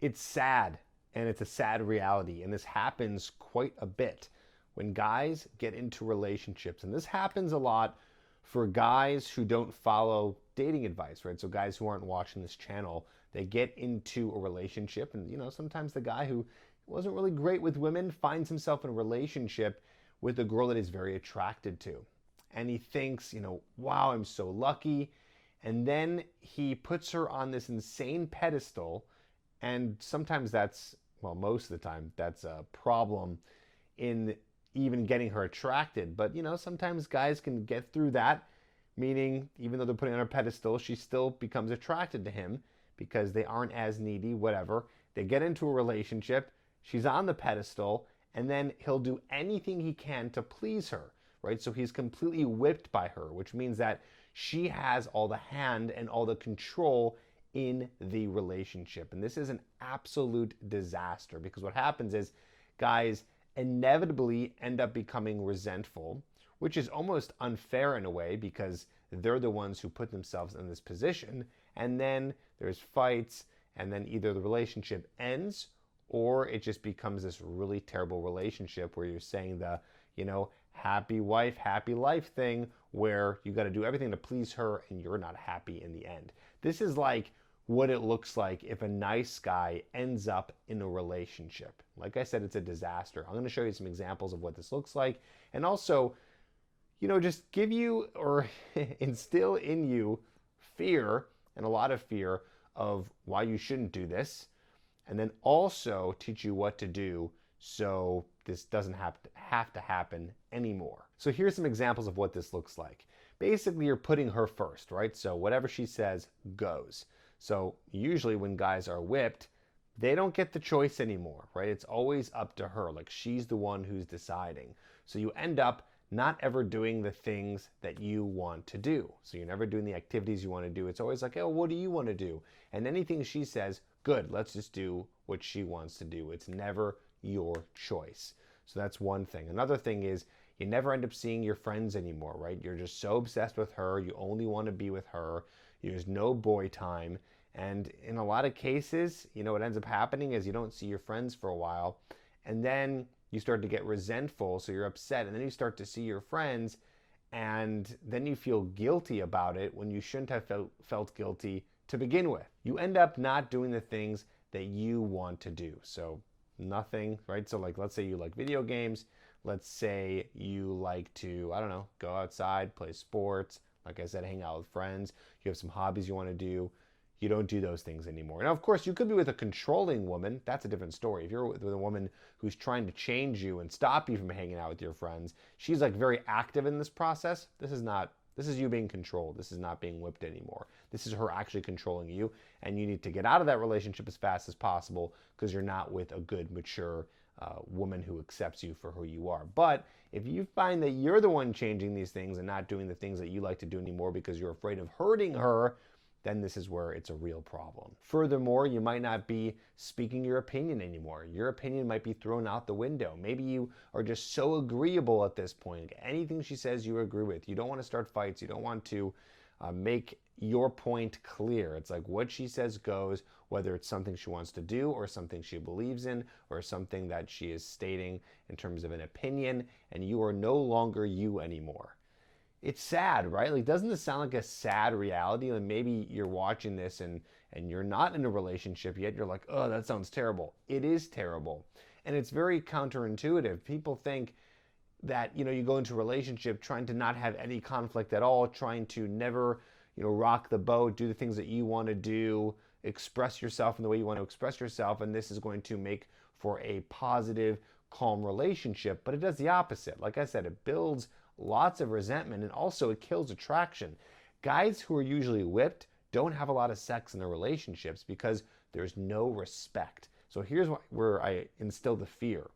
It's sad, and it's a sad reality, and this happens quite a bit when guys get into relationships. And this happens a lot for guys who don't follow dating advice, right? So guys who aren't watching this channel, they get into a relationship, and sometimes the guy who wasn't really great with women finds himself in a relationship with a girl that he's very attracted to. And he thinks, wow, I'm so lucky. And then he puts her on this insane pedestal. And sometimes that's, well, most of the time, that's a problem in even getting her attracted. But, sometimes guys can get through that, meaning even though they're putting on a pedestal, she still becomes attracted to him because they aren't as needy, whatever. They get into a relationship, she's on the pedestal, and then he'll do anything he can to please her, right? So he's completely whipped by her, which means that she has all the hand and all the control in the relationship. And this is an absolute disaster because what happens is guys inevitably end up becoming resentful, which is almost unfair in a way because they're the ones who put themselves in this position. And then there's fights, and then either the relationship ends or it just becomes this really terrible relationship where you're saying the, happy wife, happy life thing where you got to do everything to please her and you're not happy in the end. This is like what it looks like if a nice guy ends up in a relationship. Like I said, it's a disaster. I'm going to show you some examples of what this looks like, and also, just give you or instill in you fear, and a lot of fear of why you shouldn't do this, and then also teach you what to do so this doesn't have to happen anymore. So here's some examples of what this looks like. Basically, you're putting her first, right? So whatever she says goes. So usually when guys are whipped, they don't get the choice anymore, right? It's always up to her. Like she's the one who's deciding. So you end up not ever doing the things that you want to do. So you're never doing the activities you want to do. It's always like, oh, what do you want to do? And anything she says, good, let's just do what she wants to do. It's never your choice. So that's one thing. Another thing is you never end up seeing your friends anymore, right? You're just so obsessed with her. You only want to be with her. There's no boy time. And in a lot of cases, what ends up happening is you don't see your friends for a while. And then you start to get resentful. So you're upset. And then you start to see your friends. And then you feel guilty about it when you shouldn't have felt guilty to begin with. You end up not doing the things that you want to do. So nothing, right? So like, let's say you like video games. Let's say you like to, I don't know, go outside, play sports. Like I said, hang out with friends. You have some hobbies you want to do. You don't do those things anymore. Now, of course, you could be with a controlling woman. That's a different story. If you're with a woman who's trying to change you and stop you from hanging out with your friends, she's like very active in this process. This is you being controlled. This is not being whipped anymore. This is her actually controlling you, and you need to get out of that relationship as fast as possible because you're not with a good, mature woman who accepts you for who you are. But if you find that you're the one changing these things and not doing the things that you like to do anymore because you're afraid of hurting her, then this is where it's a real problem. Furthermore, you might not be speaking your opinion anymore. Your opinion might be thrown out the window. Maybe you are just so agreeable at this point. Anything she says, you agree with. You don't want to start fights. You don't want to make your point clear. It's like what she says goes, whether it's something she wants to do or something she believes in or something that she is stating in terms of an opinion, and you are no longer you anymore. It's sad, right? Like, doesn't this sound like a sad reality? Like maybe you're watching this and you're not in a relationship yet. You're like, oh, that sounds terrible. It is terrible. And it's very counterintuitive. People think that, you go into a relationship trying to not have any conflict at all, trying to never, rock the boat, do the things that you want to do, express yourself in the way you want to express yourself. And this is going to make for a positive, calm relationship. But it does the opposite. Like I said, it builds lots of resentment, and also it kills attraction. Guys who are usually whipped don't have a lot of sex in their relationships because there's no respect. So here's where I instill the fear.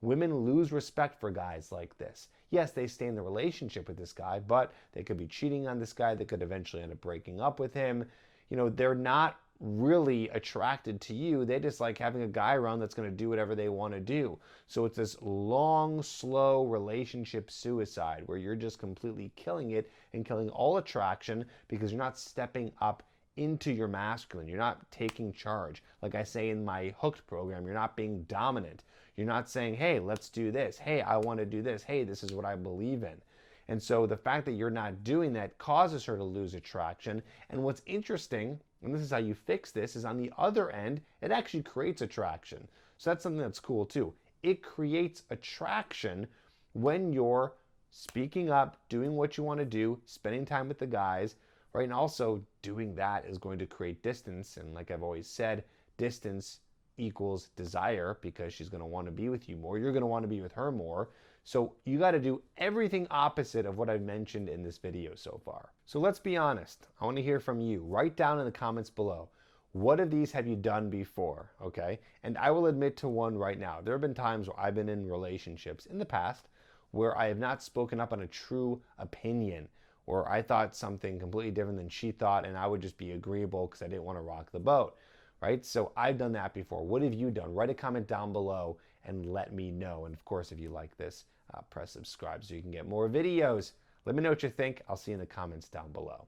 Women lose respect for guys like this. Yes, they stay in the relationship with this guy, but they could be cheating on this guy. They could eventually end up breaking up with him. They're not really attracted to you. They just like having a guy around that's going to do whatever they want to do. So it's this long, slow relationship suicide where you're just completely killing it and killing all attraction because you're not stepping up into your masculine. You're not taking charge. Like I say in my Hooked program, you're not being dominant. You're not saying, hey, let's do this. Hey, I want to do this. Hey, this is what I believe in. And so the fact that you're not doing that causes her to lose attraction. And what's interesting, and this is how you fix this, is on the other end, it actually creates attraction. So that's something that's cool too. It creates attraction when you're speaking up, doing what you want to do, spending time with the guys, right? And also doing that is going to create distance. And like I've always said, distance equals desire, because she's going to want to be with you more. You're going to want to be with her more. So you got to do everything opposite of what I've mentioned in this video so far. So let's be honest. I want to hear from you. Write down in the comments below, what of these have you done before, okay? And I will admit to one right now. There have been times where I've been in relationships in the past where I have not spoken up on a true opinion, or I thought something completely different than she thought, and I would just be agreeable because I didn't want to rock the boat, right? So I've done that before. What have you done? Write a comment down below and let me know. And of course, if you like this, press subscribe so you can get more videos. Let me know what you think. I'll see you in the comments down below.